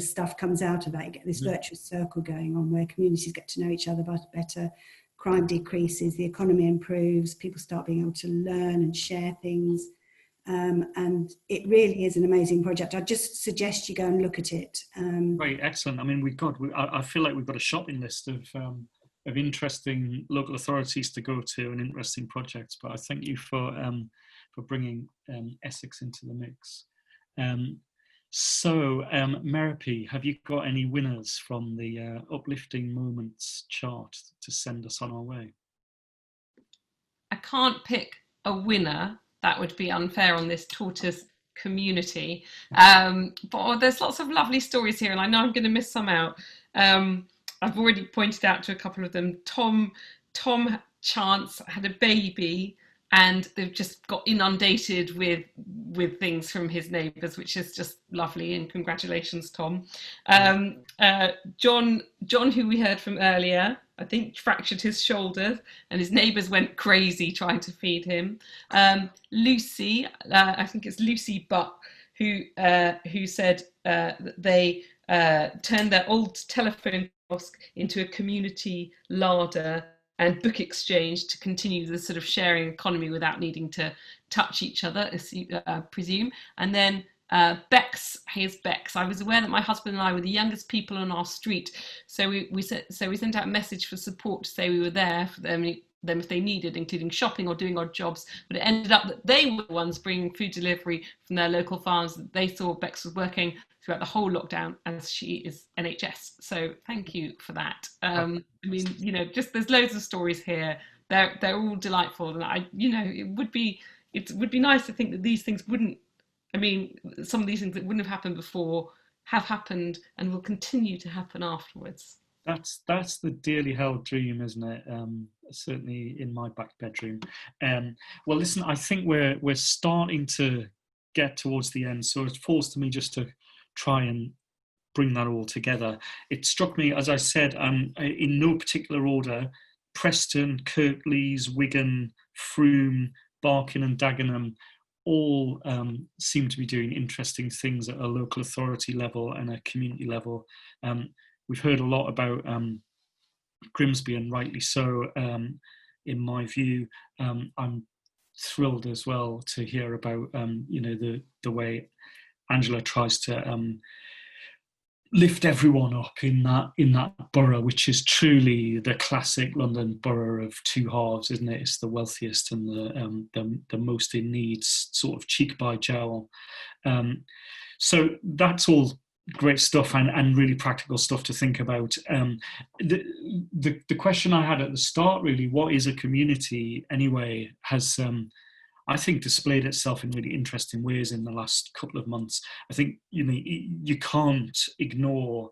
stuff comes out of that. You get this virtuous circle going on where communities get to know each other better, crime decreases, the economy improves, people start being able to learn and share things. And it really is an amazing project. I just suggest you go and look at it. Right, excellent. I mean, I feel like we've got a shopping list of interesting local authorities to go to and interesting projects. But I thank you for bringing Essex into the mix. So, Merope, have you got any winners from the Uplifting Moments chart to send us on our way? I can't pick a winner. That would be unfair on this Tortoise community. But there's lots of lovely stories here, and I know I'm going to miss some out. I've already pointed out to a couple of them. Tom Chance had a baby, and they've just got inundated with things from his neighbours, which is just lovely, and congratulations, Tom. John, who we heard from earlier, I think fractured his shoulder, and his neighbours went crazy trying to feed him. Lucy, I think it's Lucy Buck, who said that they turned their old telephone kiosk into a community larder and book exchange to continue the sort of sharing economy without needing to touch each other, I presume. And then Bex, here's Bex. I was aware that my husband and I were the youngest people on our street, so we sent out a message for support to say we were there for them if they needed, including shopping or doing odd jobs. But it ended up that they were the ones bringing food delivery from their local farms that they saw Bex was working throughout the whole lockdown, as she is NHS. So thank you for that. I mean, you know, just there's loads of stories here. They're all delightful, and it would be nice to think that these things wouldn't. I mean, some of these things that wouldn't have happened before have happened and will continue to happen afterwards. That's the dearly held dream, isn't it? Certainly in my back bedroom. Well, listen, I think we're starting to get towards the end, so it falls to me just to try and bring that all together. It struck me, as I said, in no particular order, Preston, Kirklees, Wigan, Frome, Barking and Dagenham all seem to be doing interesting things at a local authority level and a community level. We've heard a lot about Grimsby, and rightly so, in my view. I'm thrilled as well to hear about the way Angela tries to lift everyone up in that borough, which is truly the classic London borough of two halves, isn't it? It's the wealthiest and the most in need, sort of cheek by jowl. So that's all great stuff and really practical stuff to think about. The question I had at the start, really, what is a community anyway, has I think displayed itself in really interesting ways in the last couple of months. I think you can't ignore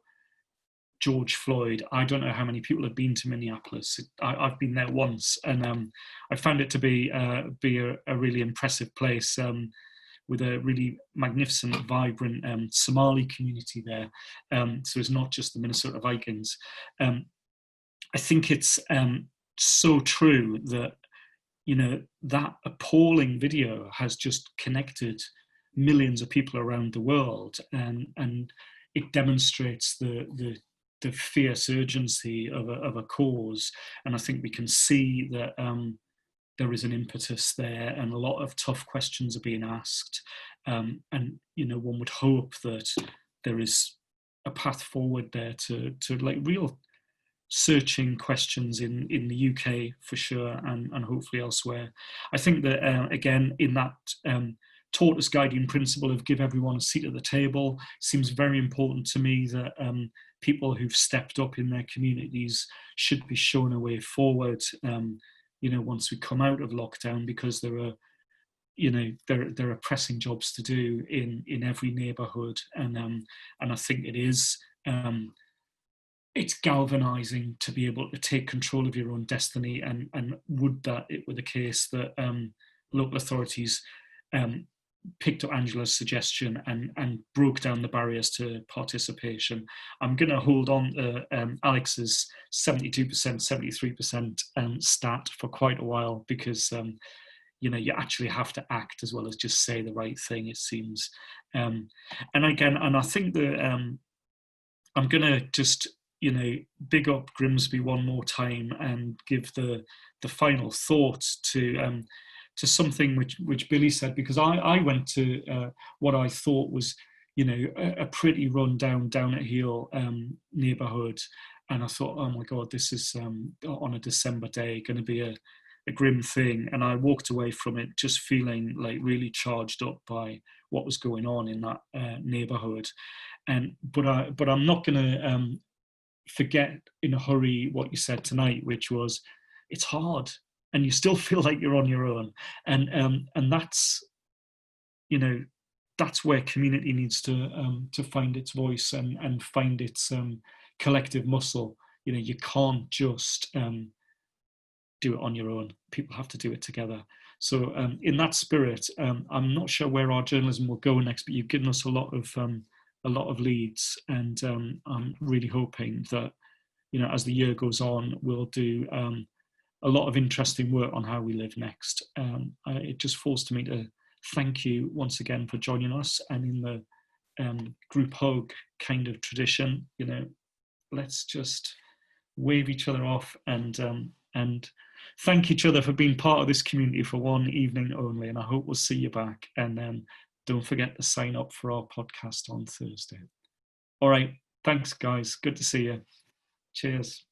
George Floyd. I don't know how many people have been to Minneapolis. I've been there once, and I found it to be a really impressive place, with a really magnificent, vibrant Somali community there. So it's not just the Minnesota Vikings. I think it's so true that that appalling video has just connected millions of people around the world, and it demonstrates the fierce urgency of a cause. And I think we can see that there is an impetus there, and a lot of tough questions are being asked. And one would hope that there is a path forward there to like real searching questions in the UK for sure, and hopefully elsewhere. I think that again, in that Tortoise guiding principle of give everyone a seat at the table, seems very important to me that people who've stepped up in their communities should be shown a way forward, once we come out of lockdown, because there are pressing jobs to do in every neighbourhood, and I think it is it's galvanizing to be able to take control of your own destiny, and would that it were the case that local authorities picked up Angela's suggestion and broke down the barriers to participation. I'm going to hold on to Alex's 72%, 73% stat for quite a while, because you actually have to act as well as just say the right thing, it seems. And I think that I'm going to just big up Grimsby one more time and give the final thought to something which Billy said, because I went to what I thought was a pretty run down at heel neighbourhood, and I thought, oh my God, this is on a December day going to be a grim thing, and I walked away from it just feeling like really charged up by what was going on in that neighbourhood. But I'm not going to forget in a hurry what you said tonight, which was it's hard and you still feel like you're on your own, and that's that's where community needs to find its voice and find its collective muscle. You know, you can't just do it on your own. People have to do it together. So in that spirit, I'm not sure where our journalism will go next, but you've given us a lot of leads, and I'm really hoping that, you know, as the year goes on, we'll do a lot of interesting work on how we live next. It just falls to me to thank you once again for joining us, and in the group hug kind of tradition, you know, let's just wave each other off and thank each other for being part of this community for one evening only. And I hope we'll see you back. And then don't forget to sign up for our podcast on Thursday. All right. Thanks, guys. Good to see you. Cheers.